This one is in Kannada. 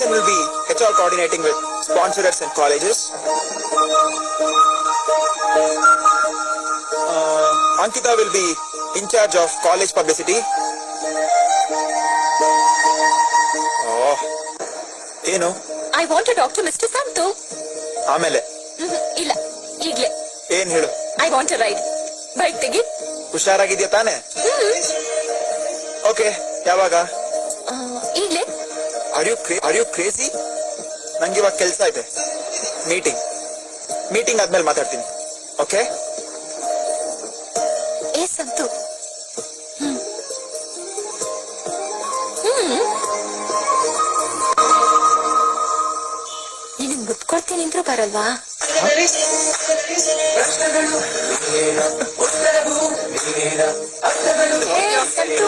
Jason will be HR coordinating with sponsors and colleges. Ankita will be in charge of college publicity. Oh, ಏನು? I want to talk to Mr. Santu. ಆಮೇಲೆ ಇಲ್ಲ, ಈಗ್ಲೇ. ಏನ್ ಹೇಳು? I want to ride. Bike ತೆಗಿ. ಹುಷಾರಾಗಿದ್ಯಾ ತಾನೆ? ಓಕೆ, ಯಾವಾಗ? ಈಗ್ಲೇ. Are you crazy? ನಂಗೆ ಇವಾಗ ಕೆಲಸ ಇದೆ. ಮೀಟಿಂಗ್ ಆದ್ಮೇಲೆ ಮಾತಾಡ್ತೀನಿ. ಓಕೆ? ಏ ಸಂತು. ನಿನಗೆ ಮುತ್ಕೊಡ್ತೀನಿ ಅಂದ್ರೂ ಬರಲ್ವಾ? ಸಂತು,